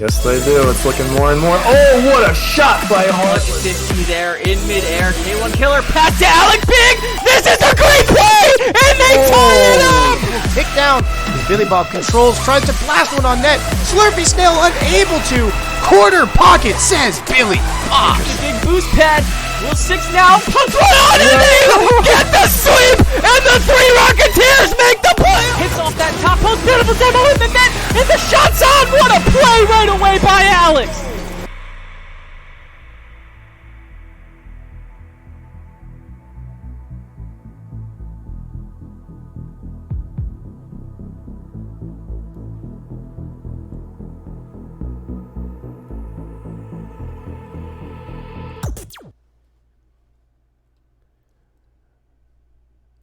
Yes, they do. It's looking more and more. Oh, what a shot by Heartless. 50 there in midair. K1 Killer pass to Alex Big. This is a great play, and they tie it up. Kick down. Billy Bob controls, tries to blast one on net. Slurpy Snail unable to. Quarter pocket, says Billy Bob. The big boost pad. Will 6 now. Puts one on and they get the sweep, and the 3 Rocketeers make the play. Hits off that top post. Beautiful demo in the net, and the shot's on. What a play right away by Alex.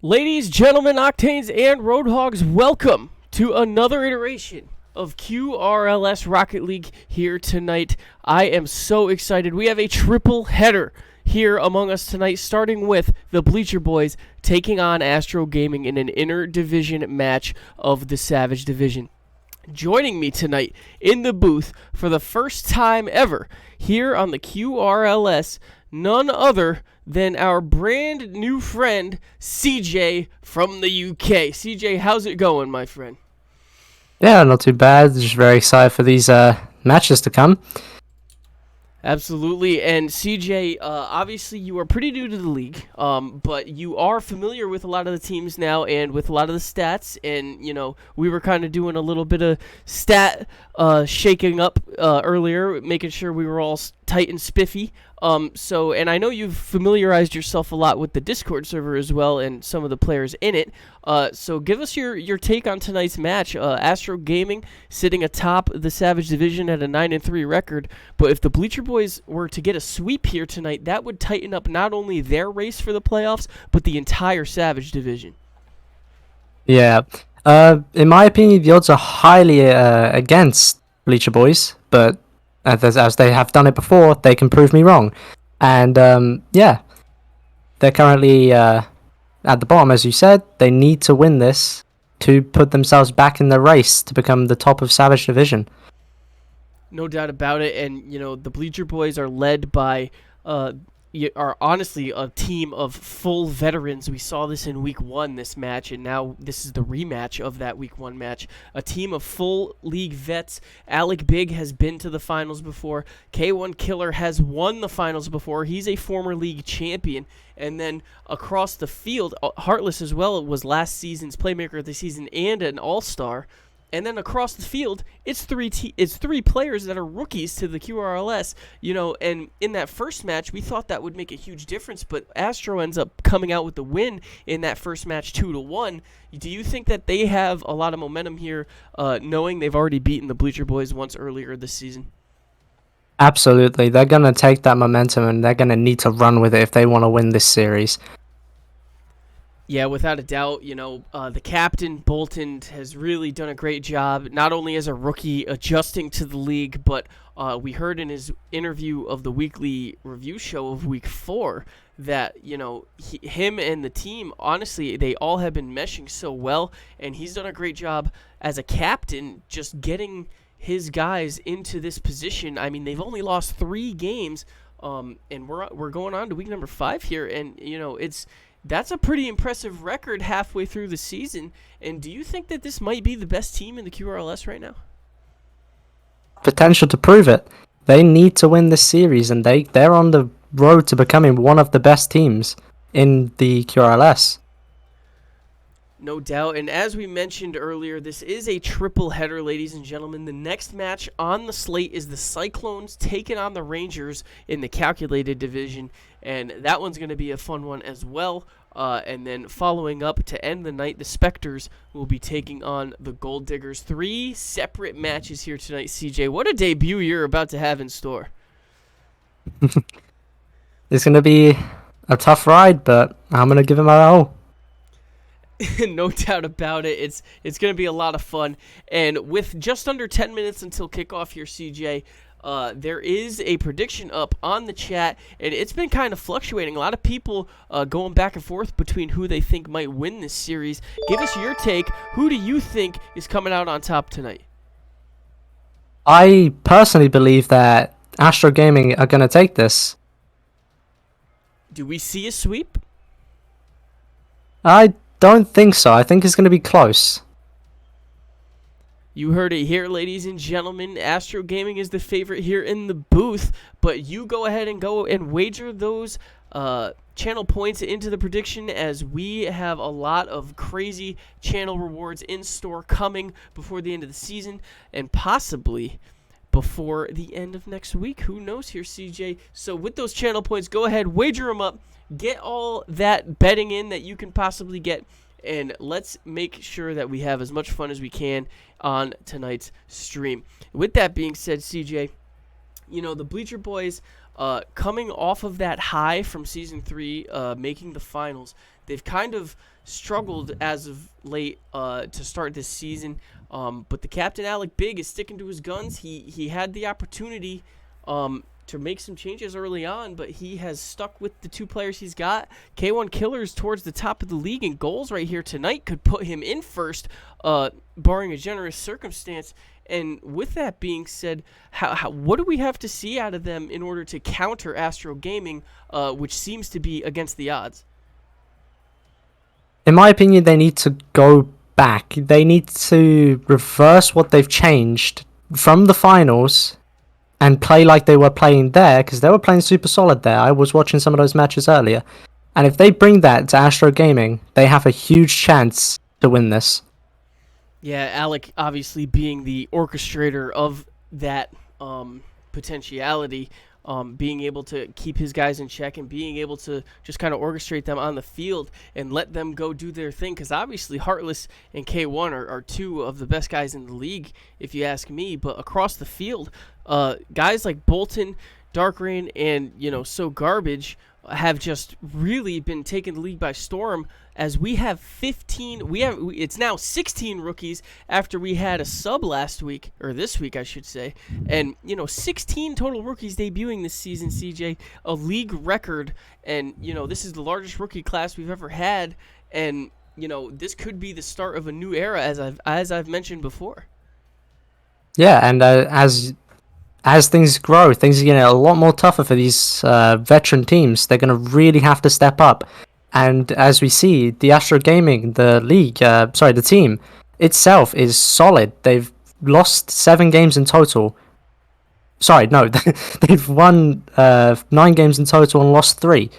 Ladies, gentlemen, Octanes, and Roadhogs, welcome to another iteration of QRLS Rocket League here tonight. I am so excited. We have a triple header here among us tonight, starting with the Bleacher Boys taking on Astro Gaming in an inter-division match of the Savage Division. Joining me tonight in the booth for the first time ever here on the QRLS, none other than our brand new friend, CJ from the UK. CJ, how's it going, my friend? Yeah, not too bad. Just very excited for these matches to come. Absolutely, and CJ, obviously you are pretty new to the league, but you are familiar with a lot of the teams now and with a lot of the stats, and, you know, we were kind of doing a little bit of stat shaking up earlier, making sure we were all tight and spiffy. And I know you've familiarized yourself a lot with the Discord server as well and some of the players in it. So give us your take on tonight's match. Astro Gaming sitting atop the Savage Division at a 9-3 record. But if the Bleacher Boys were to get a sweep here tonight, that would tighten up not only their race for the playoffs, but the entire Savage Division. Yeah. In my opinion, the odds are highly against Bleacher Boys, but as they have done it before, they can prove me wrong. And yeah, they're currently at the bottom, as you said. They need to win this to put themselves back in the race to become the top of Savage Division. No doubt about it. And, you know, the Bleacher Boys are led by are honestly a team of full veterans. We saw this in Week 1, this match, and now this is the rematch of that Week 1 match. A team of full league vets. Alec Big has been to the finals before. K1 Killer has won the finals before. He's a former league champion. And then across the field, Heartless as well was last season's Playmaker of the Season and an All-Star. And then across the field, it's three players that are rookies to the QRLS, you know, and in that first match, we thought that would make a huge difference, but Astro ends up coming out with the win in that first match 2-1. Do you think that they have a lot of momentum here, knowing they've already beaten the Bleacher Boys once earlier this season? Absolutely. They're going to take that momentum and they're going to need to run with it if they want to win this series. Yeah, without a doubt, you know, the captain, Bolton, has really done a great job, not only as a rookie adjusting to the league, but we heard in his interview of the weekly review show of Week 4 that, you know, him and the team, honestly, they all have been meshing so well, and he's done a great job as a captain just getting his guys into this position. I mean, they've only lost 3 games, and we're going on to week number 5 here, and, you know, that's a pretty impressive record halfway through the season. And do you think that this might be the best team in the QRLS right now? Potential to prove it. They need to win this series, and they're on the road to becoming one of the best teams in the QRLS. No doubt. And as we mentioned earlier, this is a triple header, ladies and gentlemen. The next match on the slate is the Cyclones taking on the Rangers in the calculated division. And that one's going to be a fun one as well. And then following up to end the night, the Spectres will be taking on the Gold Diggers. 3 separate matches here tonight, CJ. What a debut you're about to have in store. It's going to be a tough ride, but I'm going to give it my all. No doubt about it. It's going to be a lot of fun. And with just under 10 minutes until kickoff here, CJ, there is a prediction up on the chat, and it's been kind of fluctuating. A lot of people going back and forth between who they think might win this series. Give us your take. Who do you think is coming out on top tonight? I personally believe that Astro Gaming are going to take this. Do we see a sweep? I don't think so. I think it's going to be close. You heard it here, ladies and gentlemen. Astro Gaming is the favorite here in the booth, but you go ahead and go and wager those channel points into the prediction, as we have a lot of crazy channel rewards in store coming before the end of the season and possibly before the end of next week. Who knows here, CJ? So with those channel points, go ahead, wager them up, get all that betting in that you can possibly get, and let's make sure that we have as much fun as we can on tonight's stream. With that being said, CJ, you know, the Bleacher Boys, coming off of that high from Season 3, making the finals, they've kind of struggled as of late to start this season, but the captain, Alec Big, is sticking to his guns. He had the opportunity to make some changes early on, but he has stuck with the two players he's got. K1 Killers towards the top of the league, and goals right here tonight could put him in first, barring a generous circumstance. And with that being said, what do we have to see out of them in order to counter Astro Gaming, which seems to be against the odds? In my opinion, they need to go back. They need to reverse what they've changed from the finals and play like they were playing there, because they were playing super solid there. I was watching some of those matches earlier. And if they bring that to Astro Gaming, they have a huge chance to win this. Yeah, Alec obviously being the orchestrator of that potentiality, being able to keep his guys in check and being able to just kind of orchestrate them on the field and let them go do their thing, because obviously Heartless and K1 are two of the best guys in the league, if you ask me. But across the field, guys like Bolton, Dark Rain, and, you know, So Garbage have just really been taking the league by storm, as we have it's now 16 rookies after we had a sub last week, or this week I should say, and, you know, 16 total rookies debuting this season, CJ, a league record. And, you know, this is the largest rookie class we've ever had, and, you know, this could be the start of a new era, as I've mentioned before. Yeah, and as things grow, things are getting a lot more tougher for these veteran teams. They're going to really have to step up. And as we see, the Astro Gaming, the league, the team itself is solid. They've lost 7 games in total. Sorry, no, they've won 9 games in total and lost 3.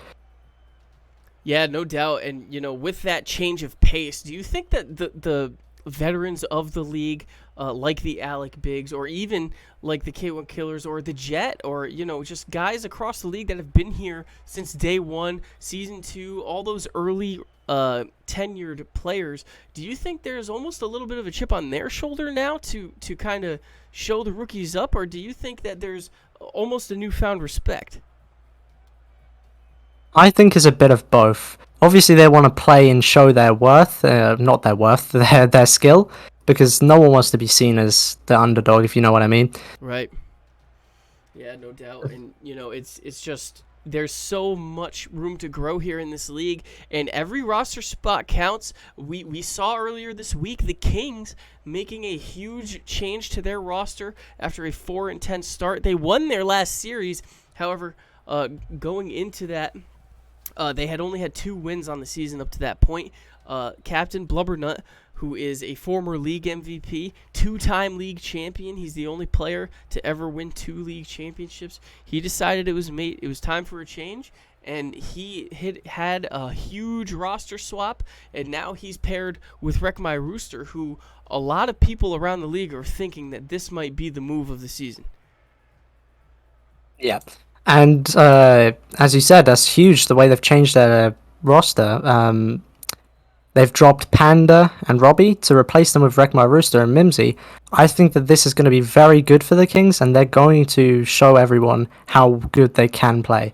Yeah, no doubt. And, you know, with that change of pace, do you think that the veterans of the league, like the Alec Bigs, or even like the K1 Killers or the Jet, or, you know, just guys across the league that have been here since day 1, season 2, all those early tenured players, do you think there's almost a little bit of a chip on their shoulder now to kind of show the rookies up, or do you think that there's almost a newfound respect? I think it's a bit of both. Obviously, they want to play and show their worth, not their worth, their skill, because no one wants to be seen as the underdog, if you know what I mean. Right. Yeah, no doubt. And, you know, it's just, there's so much room to grow here in this league, and every roster spot counts. We saw earlier this week the Kings making a huge change to their roster after a 4-10 start. They won their last series. However, going into that, they had only had 2 wins on the season up to that point. Captain Blubbernut, who is a former league MVP, 2-time league champion. He's the only player to ever win 2 league championships. He decided it was time for a change, and he had a huge roster swap, and now he's paired with Wreck My Rooster, who a lot of people around the league are thinking that this might be the move of the season. Yeah. And as you said, that's huge, the way they've changed their roster. They've dropped Panda and Robbie to replace them with Wreck My Rooster and Mimsy. I think that this is going to be very good for the Kings, and they're going to show everyone how good they can play.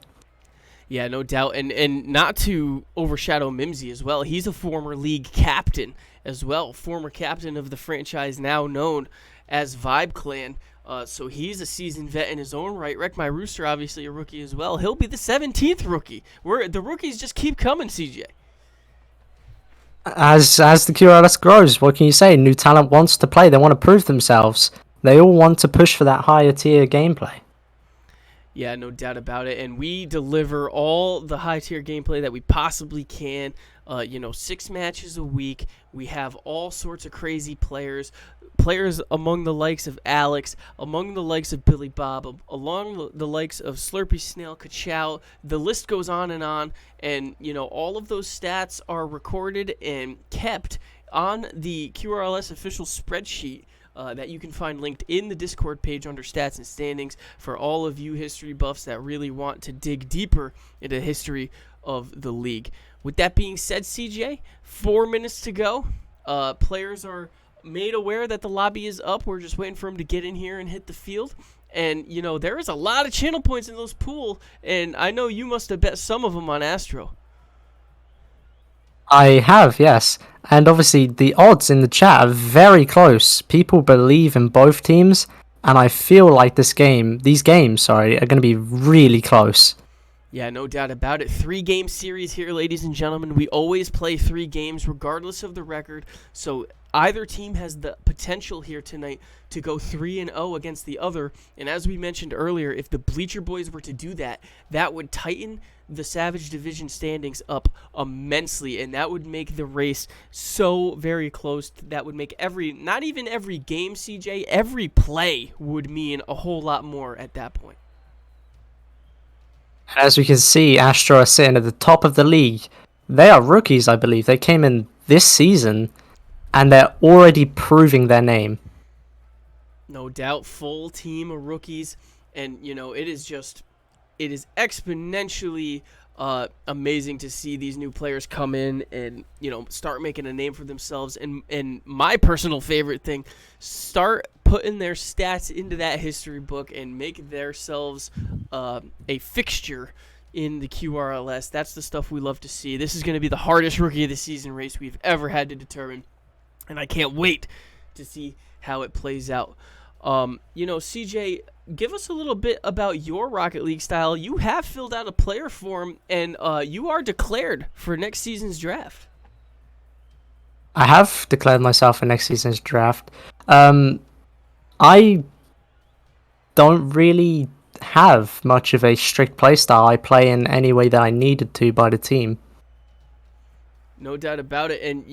Yeah, no doubt. And not to overshadow Mimsy as well, he's a former league captain as well, former captain of the franchise now known as Vibe Clan. So he's a seasoned vet in his own right. Wreck My Rooster, obviously a rookie as well. He'll be the 17th rookie. The rookies just keep coming, CJ. As the QRLS grows, what can you say? New talent wants to play. They want to prove themselves. They all want to push for that higher tier gameplay. Yeah, no doubt about it. And we deliver all the high-tier gameplay that we possibly can. 6 matches a week. We have all sorts of crazy players among the likes of Alex, among the likes of Billy Bob, along the likes of Slurpee Snail, Kachow. The list goes on. And, all of those stats are recorded and kept on the QRLS official spreadsheet that you can find linked in the Discord page under Stats and Standings for all of you history buffs that really want to dig deeper into the history of the league. With that being said, CJ, 4 minutes to go. Players are made aware that the lobby is up. We're just waiting for them to get in here and hit the field. And, there is a lot of channel points in those pool, and I know you must have bet some of them on Astro. I have, yes. And obviously the odds in the chat are very close. People believe in both teams, and I feel like these games, are going to be really close. Yeah, no doubt about it. 3-game series here, ladies and gentlemen. We always play 3 games regardless of the record. So either team has the potential here tonight to go 3-0 against the other. And as we mentioned earlier, if the Bleacher Boys were to do that, that would tighten the Savage Division standings up immensely, and that would make the race so very close. That would make not even every game, CJ, every play would mean a whole lot more at that point. As we can see, Astro are sitting at the top of the league. They are rookies, I believe. They came in this season, and they're already proving their name. No doubt, full team of rookies, and it is exponentially amazing to see these new players come in and start making a name for themselves. And my personal favorite thing, start putting their stats into that history book and make themselves a fixture in the QRLS. That's the stuff we love to see. This is going to be the hardest rookie of the season race we've ever had to determine, and I can't wait to see how it plays out. CJ, give us a little bit about your Rocket League style. You have filled out a player form, and you are declared for next season's draft. I have declared myself for next season's draft. I don't really have much of a strict playstyle. I play in any way that I needed to by the team. No doubt about it. And,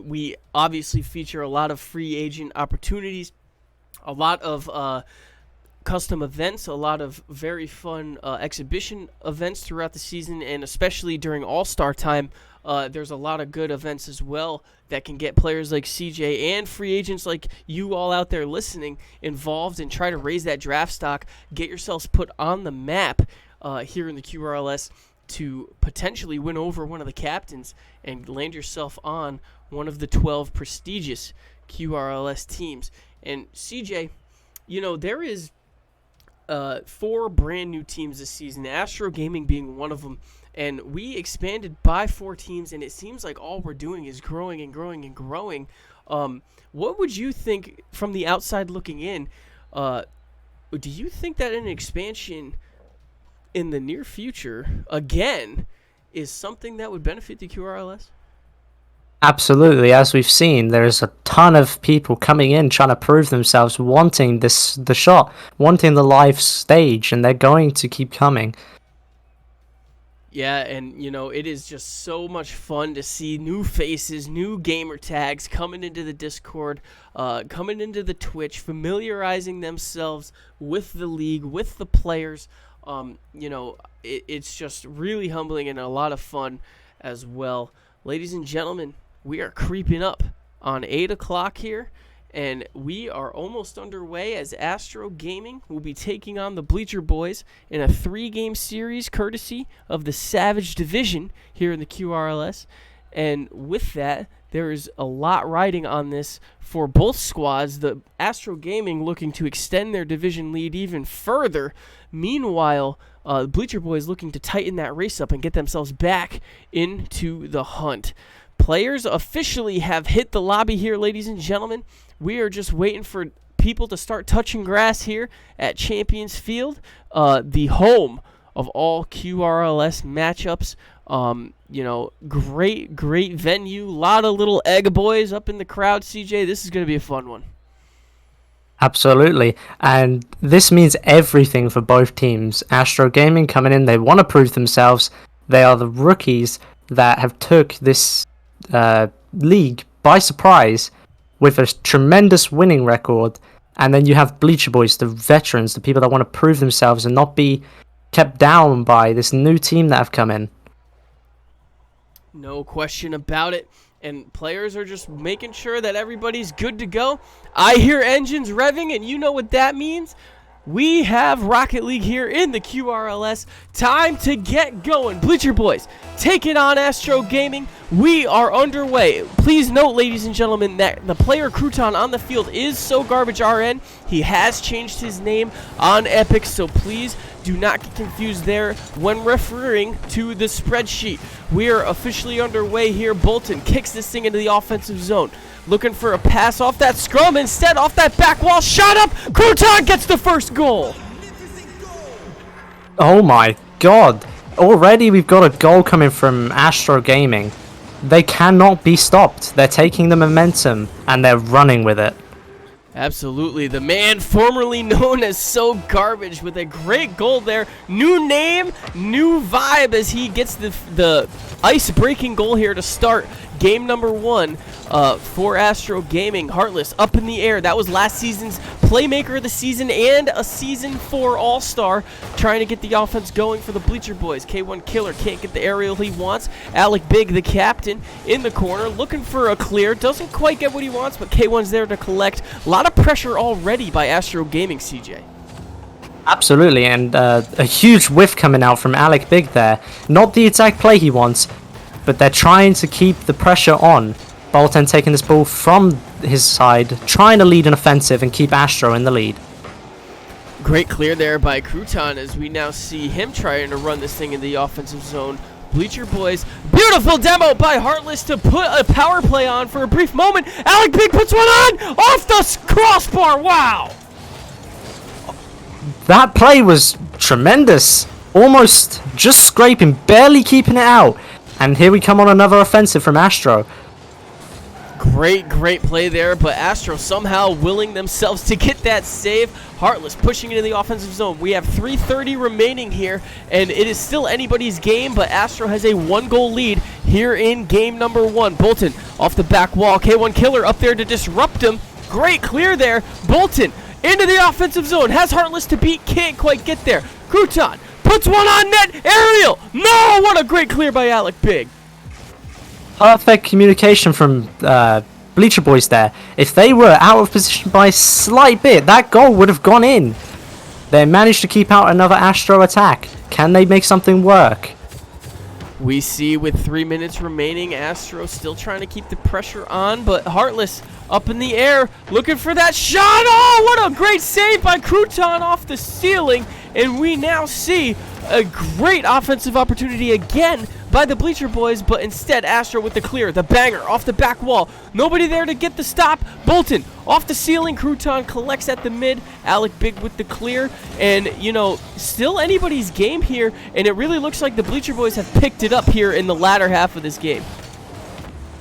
we obviously feature a lot of free agent opportunities, a lot of custom events, a lot of very fun exhibition events throughout the season, and especially during All-Star time, there's a lot of good events as well that can get players like CJ and free agents like you all out there listening involved and try to raise that draft stock, get yourselves put on the map here in the QRLS to potentially win over one of the captains and land yourself on one of the 12 prestigious QRLS teams. And CJ, there is 4 brand new teams this season, Astro Gaming being one of them, and we expanded by 4 teams, and it seems like all we're doing is growing and growing and growing. What would you think from the outside looking in? Do you think that an expansion in the near future, again, is something that would benefit the QRLS? Absolutely. As we've seen, there's a ton of people coming in trying to prove themselves, wanting the shot, wanting the live stage, and they're going to keep coming. Yeah, and it is just so much fun to see new faces, new gamer tags coming into the Discord, coming into the Twitch, familiarizing themselves with the league, with the players. It's just really humbling and a lot of fun as well. Ladies and gentlemen, we are creeping up on 8 o'clock here, and we are almost underway as Astro Gaming will be taking on the Bleacher Boys in a 3-game series courtesy of the Savage Division here in the QRLS. And with that, there is a lot riding on this for both squads. The Astro Gaming looking to extend their division lead even further. Meanwhile, the Bleacher Boys looking to tighten that race up and get themselves back into the hunt. Players officially have hit the lobby here, ladies and gentlemen. We are just waiting for people to start touching grass here at Champions Field, the home of all QRLS matchups. Great venue. A lot of little egg boys up in the crowd, CJ. This is going to be a fun one. Absolutely, and this means everything for both teams. Astro Gaming coming in, they want to prove themselves. They are the rookies that have took this league by surprise with a tremendous winning record. And then you have Bleacher Boys, the veterans, the people that want to prove themselves and not be kept down by this new team that have come in. No question about it. And players are just making sure that everybody's good to go. I hear engines revving, and you know what that means. We have Rocket League here in the QRLS. Time to get going. Bleacher Boys taking on Astro Gaming. We are underway. Please note, ladies and gentlemen, that the player Crouton on the field is So Garbage RN. He has changed his name on Epic, so please do not get confused there when referring to the spreadsheet. We are officially underway here. Bolton kicks this thing into the offensive zone. Looking for a pass off that scrum. Instead, off that back wall. Shot up. Crouton gets the first goal. Oh my god. Already we've got a goal coming from Astro Gaming. They cannot be stopped. They're taking the momentum and they're running with it. Absolutely. The man formerly known as So Garbage with a great goal there. New name, new vibe as he gets the ice-breaking goal here to start game number 1 for Astro Gaming. Heartless up in the air. That was last season's Playmaker of the Season and a Season 4 All-Star, trying to get the offense going for the Bleacher Boys. K1 Killer can't get the aerial he wants. Alec Big, the captain, in the corner, looking for a clear. Doesn't quite get what he wants, but K1's there to collect. A lot of pressure already by Astro Gaming, CJ. Absolutely, and a huge whiff coming out from Alec Big there. Not the exact play he wants, but they're trying to keep the pressure on. Bolton taking this ball from his side, trying to lead an offensive and keep Astro in the lead. Great clear there by Crouton as we now see him trying to run this thing in the offensive zone. Bleacher Boys, beautiful demo by Heartless to put a power play on for a brief moment. Alec Big puts one on off the crossbar. Wow. That play was tremendous. Almost just scraping, barely keeping it out. And here we come on another offensive from Astro. Great play there, but Astro somehow willing themselves to get that save. Heartless pushing into the offensive zone. We have 3:30 remaining here, and it is still anybody's game, but Astro has a 1-goal lead here in game number 1. Bolton off the back wall. K1 Killer up there to disrupt him. Great clear there. Bolton into the offensive zone. Has Heartless to beat. Can't quite get there. Crouton puts one on net. Aerial. No, what a great clear by Alec Big. Perfect communication from Bleacher Boys there. If they were out of position by a slight bit, that goal would have gone in. They managed to keep out another Astro attack. Can they make something work? We see with 3 minutes remaining, Astro still trying to keep the pressure on, but Heartless up in the air, looking for that shot. Oh, what a great save by Crouton off the ceiling. And we now see a great offensive opportunity again by the Bleacher Boys, but instead Astro with the clear, the banger off the back wall. Nobody there to get the stop. Bolton off the ceiling. Crouton collects at the mid. Alec Big with the clear. And, you know, still anybody's game here, and it really looks like the Bleacher Boys have picked it up here in the latter half of this game.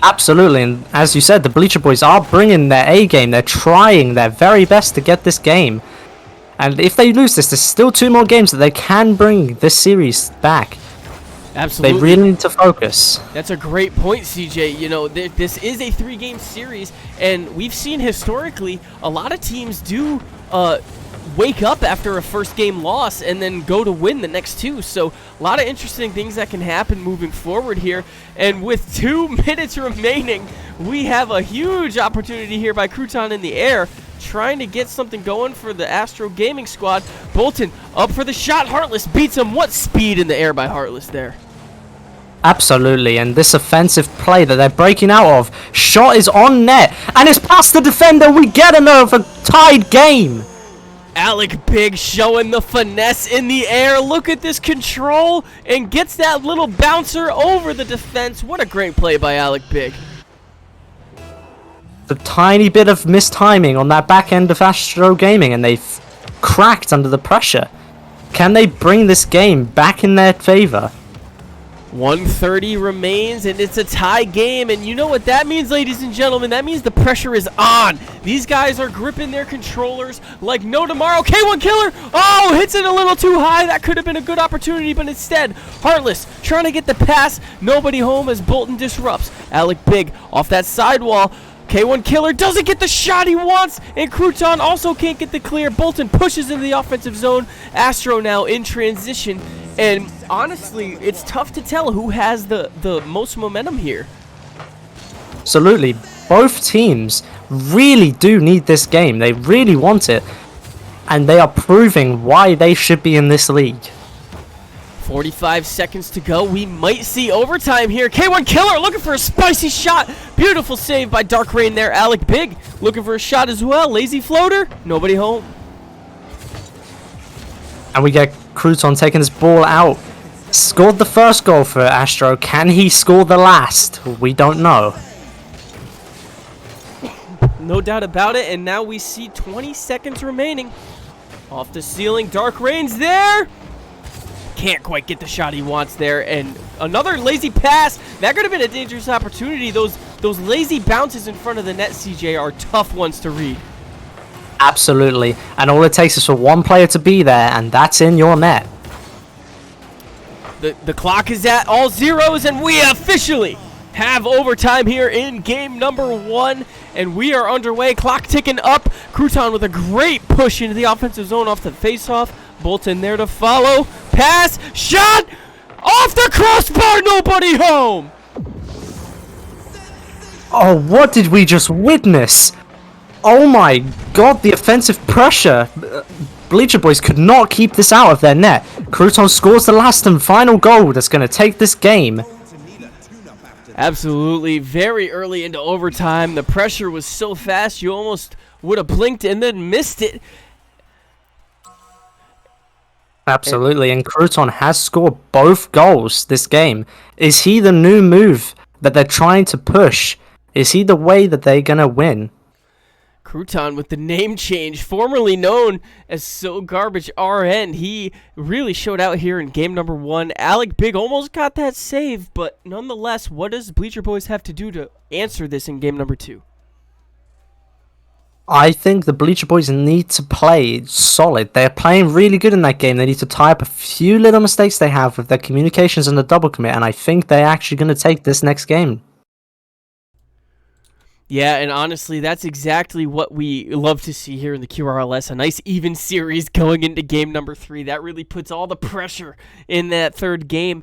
Absolutely, and as you said, the Bleacher Boys are bringing their A game. They're trying their very best to get this game. And if they lose this, there's still 2 more games that they can bring this series back. Absolutely. They really need to focus. That's a great point, CJ. You know, this is a 3-game series, and we've seen historically a lot of teams do wake up after a first game loss and then go to win the next 2. So a lot of interesting things that can happen moving forward here. And with 2 minutes remaining, we have a huge opportunity here by Crouton in the air, trying to get something going for the Astro Gaming squad. Bolton up for the shot. Heartless beats him. What speed in the air by Heartless there. Absolutely, and this offensive play that they're breaking out of. Shot is on net, and it's past the defender. We get another tied game. Alec Big showing the finesse in the air. Look at this control, and gets that little bouncer over the defense. What a great play by Alec Big. The tiny bit of mistiming on that back end of Astro Gaming, and they've cracked under the pressure. Can they bring this game back in their favor? 1:30 remains, and it's a tie game. And you know what that means, ladies and gentlemen? That means the pressure is on. These guys are gripping their controllers like no tomorrow. K1 Killer, oh, hits it a little too high. That could have been a good opportunity, but instead, Heartless trying to get the pass. Nobody home as Bolton disrupts. Alec Big off that sidewall. K1 Killer doesn't get the shot he wants, and Crouton also can't get the clear. Bolton pushes into the offensive zone. Astro now in transition, and honestly, it's tough to tell who has the most momentum here. Absolutely. Both teams really do need this game. They really want it, and they are proving why they should be in this league. 45 seconds to go. We might see overtime here. K1 Killer looking for a spicy shot. Beautiful save by Dark Rain there. Alec Big looking for a shot as well. Lazy floater. Nobody home. And we get Crouton taking this ball out. Scored the first goal for Astro. Can he score the last? We don't know. No doubt about it. And now we see 20 seconds remaining. Off the ceiling. Dark Rain's there. Can't quite get the shot he wants there, and another lazy pass. That could have been a dangerous opportunity. Those lazy bounces in front of the net, CJ, are tough ones to read. Absolutely, and all it takes is for one player to be there, and that's in your net. The clock is at all zeros, and we officially have overtime here in game number 1, and we are underway. Clock ticking up. Crouton with a great push into the offensive zone off the faceoff. Bolton there to follow. Pass. Shot. Off the crossbar. Nobody home. Oh, what did we just witness? Oh my god, the offensive pressure. Bleacher Boys could not keep this out of their net. Crouton scores the last and final goal that's going to take this game. Absolutely. Very early into overtime. The pressure was so fast you almost would have blinked and then missed it. Absolutely, and Crouton has scored both goals this game. Is he the new move that they're trying to push? Is he the way that they're going to win? Crouton with the name change, formerly known as So Garbage RN. He really showed out here in game number 1. Alec Big almost got that save, but nonetheless, what does Bleacher Boys have to do to answer this in game number 2? I think the Bleacher Boys need to play solid. They're playing really good in that game. They need to tie up a few little mistakes they have with their communications and the double commit, and I think they're actually going to take this next game. Yeah, and honestly, that's exactly what we love to see here in the QRLS. A nice even series going into game number 3. That really puts all the pressure in that third game.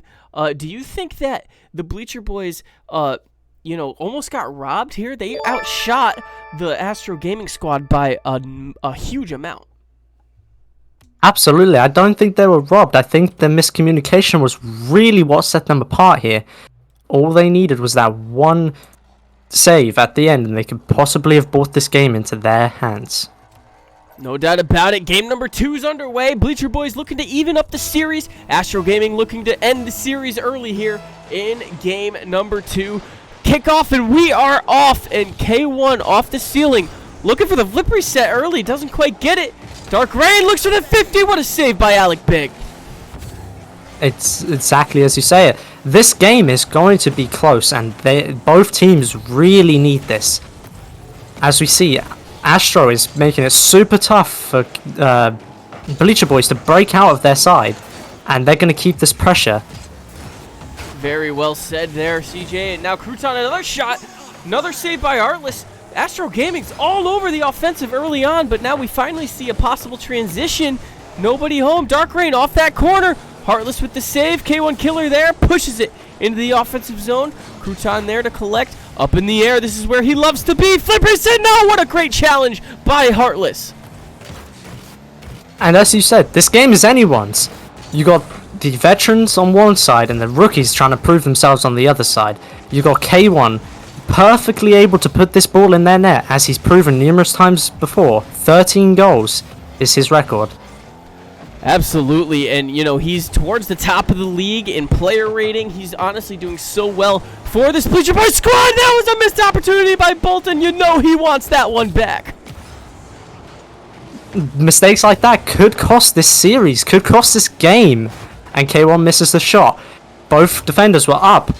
Do you think that the Bleacher Boys almost got robbed here? They outshot the Astro Gaming squad by a huge amount. Absolutely. I don't think they were robbed. I think the miscommunication was really what set them apart here. All they needed was that one save at the end, and they could possibly have brought this game into their hands. No doubt about it. Game number 2 is underway. Bleacher Boys looking to even up the series. Astro Gaming looking to end the series early here in game number 2. Kickoff, and we are off, and K1 off the ceiling. Looking for the flip reset early. Doesn't quite get it. Dark Rain looks for the 50. What a save by Alec Big. It's exactly as you say it. This game is going to be close, and both teams really need this. As we see, Astro is making it super tough for Bleacher Boys to break out of their side, and they're going to keep this pressure. Very well said there, CJ. And now Crouton, another shot. Another save by Artless. Astro Gaming's all over the offensive early on, but now we finally see a possible transition. Nobody home. Dark Rain off that corner. Heartless with the save. K1 Killer there. Pushes it into the offensive zone. Crouton there to collect. Up in the air. This is where he loves to be. Flipper said no. What a great challenge by Heartless. And as you said, this game is anyone's. You got the veterans on one side and the rookies trying to prove themselves on the other side. You got K1 perfectly able to put this ball in their net, as he's proven numerous times before. 13 goals is his record. Absolutely, and he's towards the top of the league in player rating. He's honestly doing so well for this Bleacher Boys squad. That was a missed opportunity by Bolton. He wants that one back. Mistakes like that could cost this series, could cost this game. And K1 misses the shot. both defenders were up.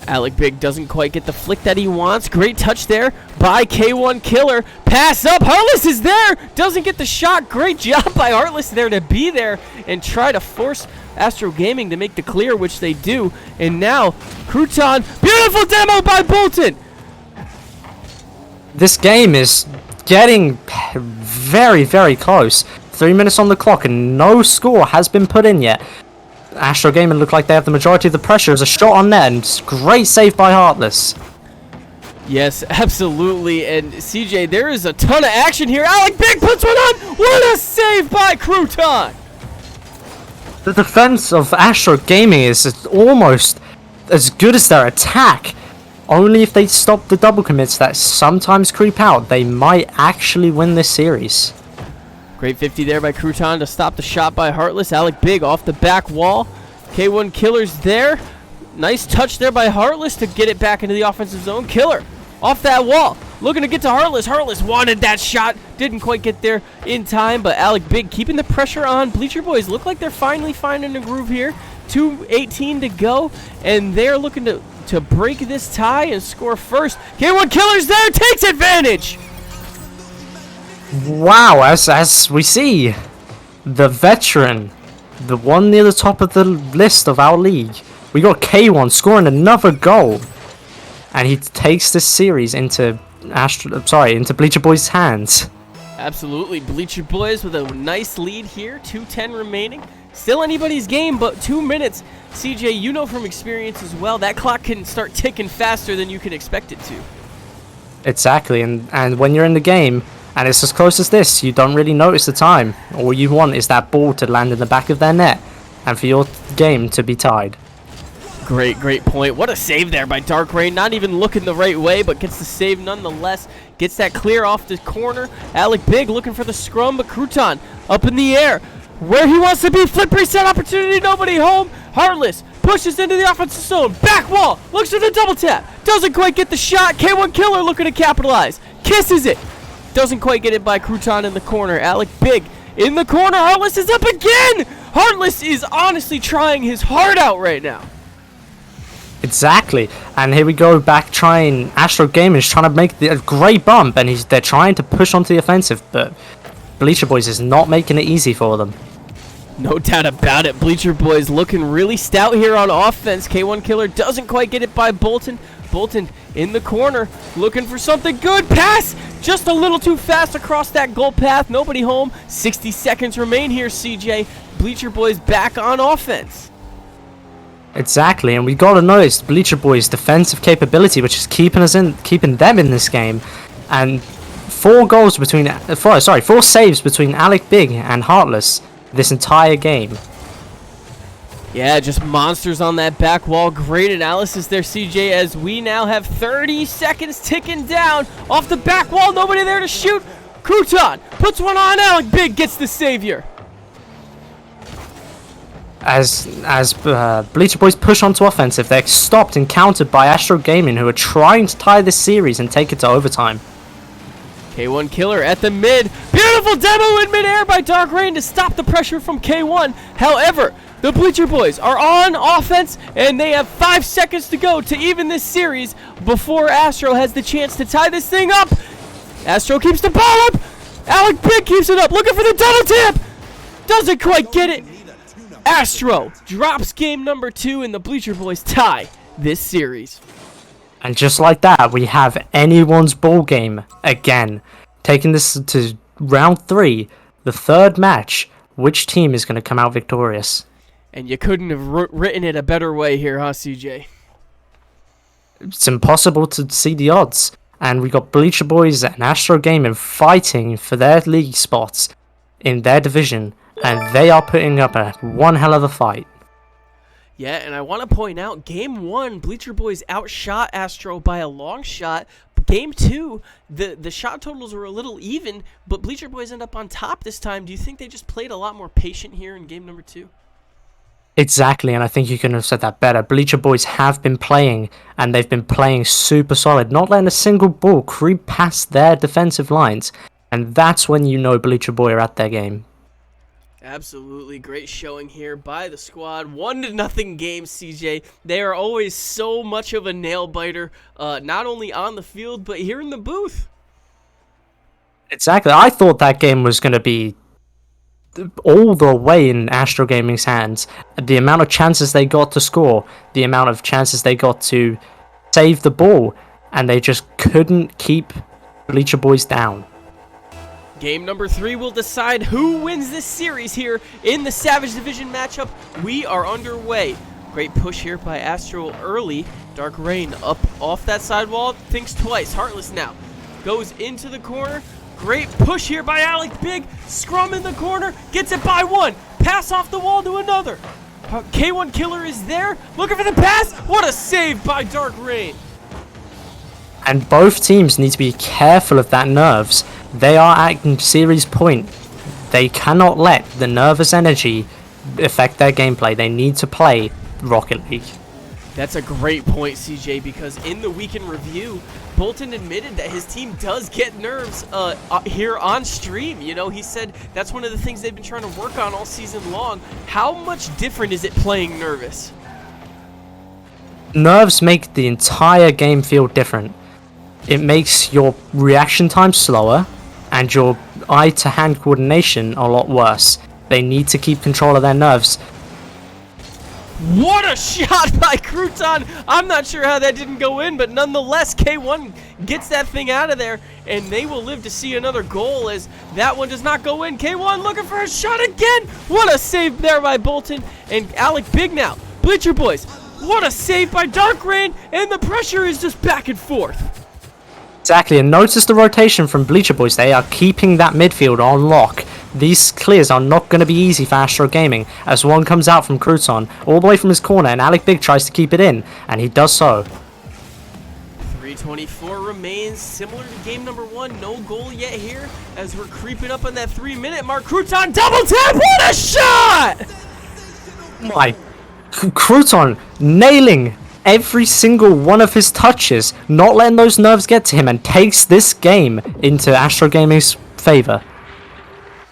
Alec Big doesn't quite get the flick that he wants. Great touch there by K1 Killer. Pass up. Heartless is there. Doesn't get the shot. Great job by Heartless there to be there and try to force Astro Gaming to make the clear, which they do. And now, Crouton. Beautiful demo by Bolton. This game is getting very, very close. 3 minutes on the clock and no score has been put in yet. Astro Gaming look like they have the majority of the pressure. As a shot on net, and great save by Heartless. Yes, absolutely. And CJ, there is a ton of action here. Alec Big puts one on. What a save by Crouton. The defense of Astro Gaming is almost as good as their attack. Only if they stop the double commits that sometimes creep out, they might actually win this series. Great 50 there by Crouton to stop the shot by Heartless. Alec Big off the back wall. K1 Killer's there. Nice touch there by Heartless to get it back into the offensive zone. Killer off that wall. Looking to get to Heartless. Heartless wanted that shot. Didn't quite get there in time, but Alec Big keeping the pressure on. Bleacher Boys look like they're finally finding a groove here. 2:18 to go, and they're looking to break this tie and score first. K1 Killer's there. Takes advantage. Wow, as we see, the veteran, the one near the top of the list of our league, we got K1 scoring another goal, and he takes this series into Bleacher Boys' hands. Absolutely, Bleacher Boys with a nice lead here, 2:10 remaining. Still anybody's game, but 2 minutes. CJ, you know from experience as well, that clock can start ticking faster than you can expect it to. Exactly, and when you're in the game, and it's as close as this, you don't really notice the time. All you want is that ball to land in the back of their net, and for your game to be tied. Great point. What a save there by Dark Rain. Not even looking the right way, but gets the save nonetheless. Gets that clear off the corner. Alec Big looking for the scrum, but Crouton up in the air. Where he wants to be. Flip reset opportunity. Nobody home. Heartless pushes into the offensive zone. Back wall. Looks for the double tap. Doesn't quite get the shot. K1 Killer looking to capitalize. Kisses it. Doesn't quite get it by Crouton in the corner. Alec Big in the corner. Heartless is up again. Heartless is honestly trying his heart out right now. Exactly, and here we go back trying. Astro Gaming is trying to make a great bump, and they're trying to push onto the offensive, but Bleacher Boys is not making it easy for them. No doubt about it. Bleacher Boys looking really stout here on offense. K1 Killer doesn't quite get it by Bolton. Bolton in the corner looking for something good. Pass just a little too fast across that goal path. Nobody home. 60 seconds remain here, CJ. Bleacher Boys back on offense. Exactly, and we gotta notice Bleacher Boys' defensive capability, which is keeping them in this game, and 4 saves between Alec Big and Heartless this entire game. Yeah, just monsters on that back wall. Great analysis there, CJ, as we now have 30 seconds ticking down off the back wall. Nobody there to shoot. Crouton puts one on. Alec Big gets the savior. As Bleacher Boys push onto offensive, they're stopped and countered by Astro Gaming, who are trying to tie this series and take it to overtime. K1 Killer at the mid. Beautiful demo in midair by Dark Rain to stop the pressure from K1. However, the Bleacher Boys are on offense, and they have 5 seconds to go to even this series before Astro has the chance to tie this thing up. Astro keeps the ball up. Alec Big keeps it up, looking for the double tap. Doesn't quite get it. Astro drops game number 2, and the Bleacher Boys tie this series. And just like that, we have anyone's ball game again. Taking this to round 3, the third match. Which team is going to come out victorious? And you couldn't have written it a better way here, huh, CJ? It's impossible to see the odds. And we got Bleacher Boys and Astro Gaming fighting for their league spots in their division. And they are putting up one hell of a fight. Yeah, and I want to point out, Game 1, Bleacher Boys outshot Astro by a long shot. Game 2, the shot totals were a little even, but Bleacher Boys end up on top this time. Do you think they just played a lot more patient here in game number 2? Exactly, and I think you couldn't have said that better. Bleacher Boys have been playing, and they've been playing super solid, not letting a single ball creep past their defensive lines. And that's when you know Bleacher Boy are at their game. Absolutely great showing here by the squad. 1-0 game, CJ. They are always so much of a nail biter, not only on the field but here in the booth. Exactly. I thought that game was going to be all the way in Astro Gaming's hands. The amount of chances they got to score, the amount of chances they got to save the ball, and they just couldn't keep Bleacher Boys down. Game number 3 will decide who wins this series here in the Savage Division matchup. We are underway. Great push here by Astro early. Dark Rain up off that sidewall, thinks twice. Heartless now goes into the corner. Great push here by Alec Big. Scrum in the corner, gets it by one. Pass off the wall to another. K1 Killer is there, looking for the pass. What a save by Dark Rain. And both teams need to be careful of that nerves. They are at series point. They cannot let the nervous energy affect their gameplay. They need to play Rocket League. That's a great point, CJ, because in the weekend review, Bolton admitted that his team does get nerves here on stream. You know, he said that's one of the things they've been trying to work on all season long. How much different is it playing nervous? Nerves make the entire game feel different. It makes your reaction time slower and your eye-to-hand coordination a lot worse. They need to keep control of their nerves. What a shot by Crouton! I'm not sure how that didn't go in, but nonetheless, K1 gets that thing out of there, and they will live to see another goal as that one does not go in. K1 looking for a shot again! What a save there by Bolton and Alec Big now. Bleacher Boys, what a save by Dark Rain, and the pressure is just back and forth. Exactly, and notice the rotation from Bleacher Boys. They are keeping that midfield on lock. These clears are not going to be easy for Astro Gaming, as one comes out from Crouton, all the way from his corner, and Alec Big tries to keep it in, and he does so. 3:24 remains, similar to game number 1, no goal yet here, as we're creeping up on that 3-minute mark. Crouton double tap, what a shot! My, Crouton nailing every single one of his touches, not letting those nerves get to him, and takes this game into Astro Gaming's favor.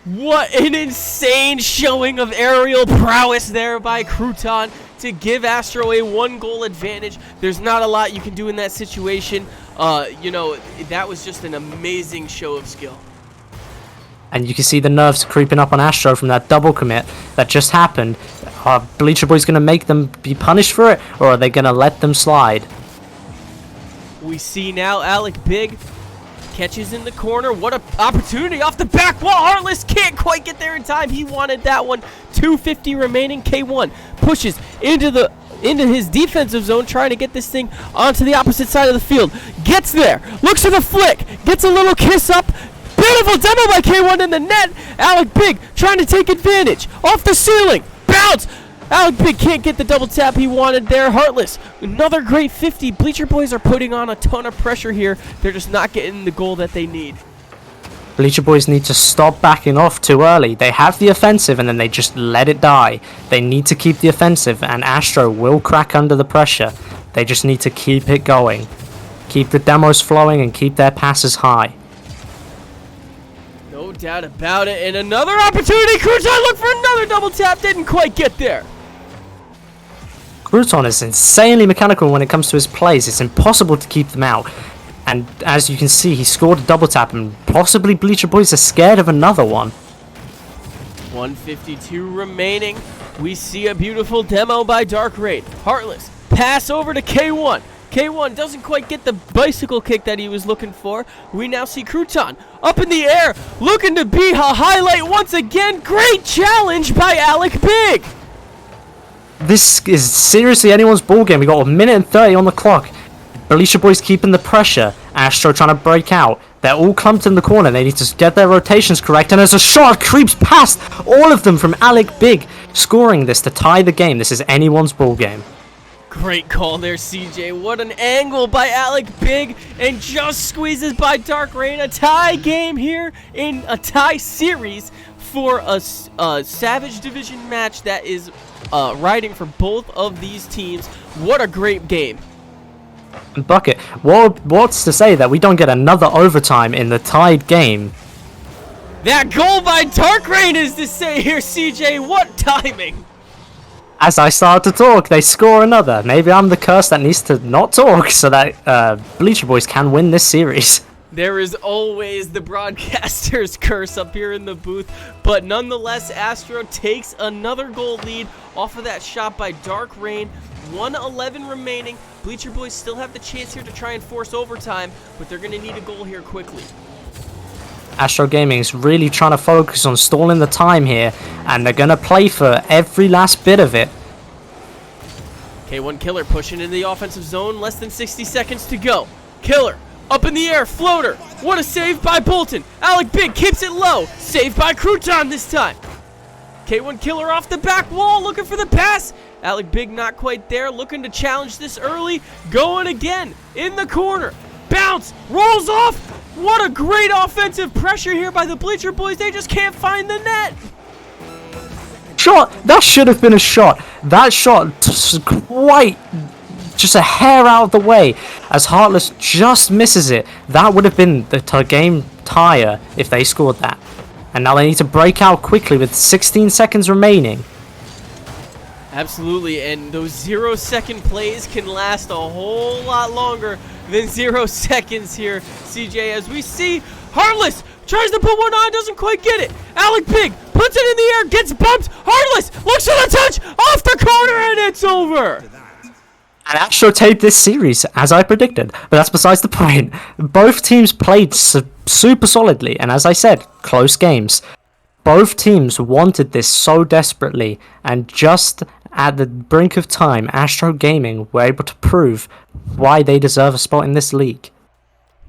What an insane showing of aerial prowess there by Crouton to give Astro a 1-goal advantage. There's not a lot you can do in that situation. You know, that was just an amazing show of skill. And you can see the nerves creeping up on Astro from that double commit that just happened. Are Bleacher Boys going to make them be punished for it, or are they going to let them slide? We see now Alec Big catches in the corner. What an opportunity off the back wall. Heartless can't quite get there in time. He wanted that one. 2:50 remaining. K1 pushes into his defensive zone, trying to get this thing onto the opposite side of the field. Gets there. Looks for the flick. Gets a little kiss up. Beautiful demo by K1 in the net. Alec Big trying to take advantage. Off the ceiling. Bounce. Alec Big can't get the double tap he wanted there. Heartless, another great 50. Bleacher Boys are putting on a ton of pressure here. They're just not getting the goal that they need. Bleacher Boys need to stop backing off too early. They have the offensive and then they just let it die. They need to keep the offensive, and Astro will crack under the pressure. They just need to keep it going. Keep the demos flowing and keep their passes high. No doubt about it. And another opportunity. Crouton looked for another double tap. Didn't quite get there. Crouton is insanely mechanical when it comes to his plays. It's impossible to keep them out. And as you can see, he scored a double tap, and possibly Bleacher Boys are scared of another one. 1:52 remaining. We see a beautiful demo by Dark Raid. Heartless. Pass over to K1. K1 doesn't quite get the bicycle kick that he was looking for. We now see Crouton up in the air, looking to be a highlight once again. Great challenge by Alec Big. This is seriously anyone's ball game. We got 1:30 on the clock. Bleacher Boys keeping the pressure. Astro trying to break out. They're all clumped in the corner. They need to get their rotations correct. And as a shot creeps past all of them from Alec Big, scoring this to tie the game. This is anyone's ball game. Great call there, CJ. What an angle by Alec Big, and just squeezes by Dark Rain. A tie game here in a tie series for a Savage Division match that is riding for both of these teams. What a great game. Bucket, what's to say that we don't get another overtime in the tied game? That goal by Dark Rain is to say here, CJ. What timing? As I start to talk, they score another. Maybe I'm the curse that needs to not talk so that Bleacher Boys can win this series. There is always the broadcaster's curse up here in the booth, but nonetheless, Astro takes another goal lead off of that shot by Dark Rain. 1:11 remaining. Bleacher Boys still have the chance here to try and force overtime, but they're going to need a goal here quickly. Astro Gaming is really trying to focus on stalling the time here, and they're going to play for every last bit of it. K1 Killer pushing into the offensive zone, less than 60 seconds to go. Killer, up in the air, floater. What a save by Bolton. Alec Big keeps it low. Saved by Crouton this time. K1 Killer off the back wall, looking for the pass. Alec Big not quite there, looking to challenge this early. Going again, in the corner. Bounce, rolls off. What a great offensive pressure here by the Bleacher Boys. They just can't find the net. Shot! That should have been a shot. That shot quite just a hair out of the way as Heartless just misses it. That would have been the game tire if they scored that. And now they need to break out quickly with 16 seconds remaining. Absolutely, and those 0-second plays can last a whole lot longer than 0 seconds here, CJ, as we see Heartless tries to put one on, doesn't quite get it. Alec Big puts it in the air, gets bumped. Heartless looks for the touch, off the corner, and it's over. And Astro taped this series, as I predicted, but that's besides the point. Both teams played super solidly, and as I said, close games. Both teams wanted this so desperately, and just at the brink of time, Astro Gaming were able to prove why they deserve a spot in this league.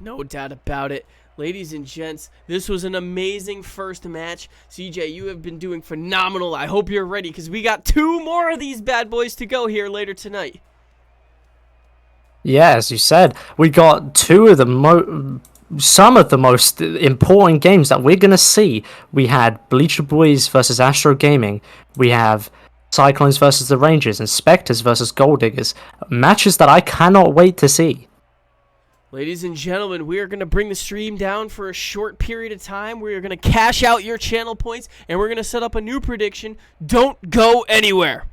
No doubt about it. Ladies and gents, this was an amazing first match. CJ, you have been doing phenomenal. I hope you're ready, because we got 2 more of these bad boys to go here later tonight. Yeah, as you said, we got some of the most important games that we're going to see. We had Bleacher Boys versus Astro Gaming. We have Cyclones versus the Rangers and Spectres versus Gold Diggers. Matches that I cannot wait to see. Ladies and gentlemen, we are going to bring the stream down for a short period of time. We are going to cash out your channel points, and we're going to set up a new prediction. Don't go anywhere.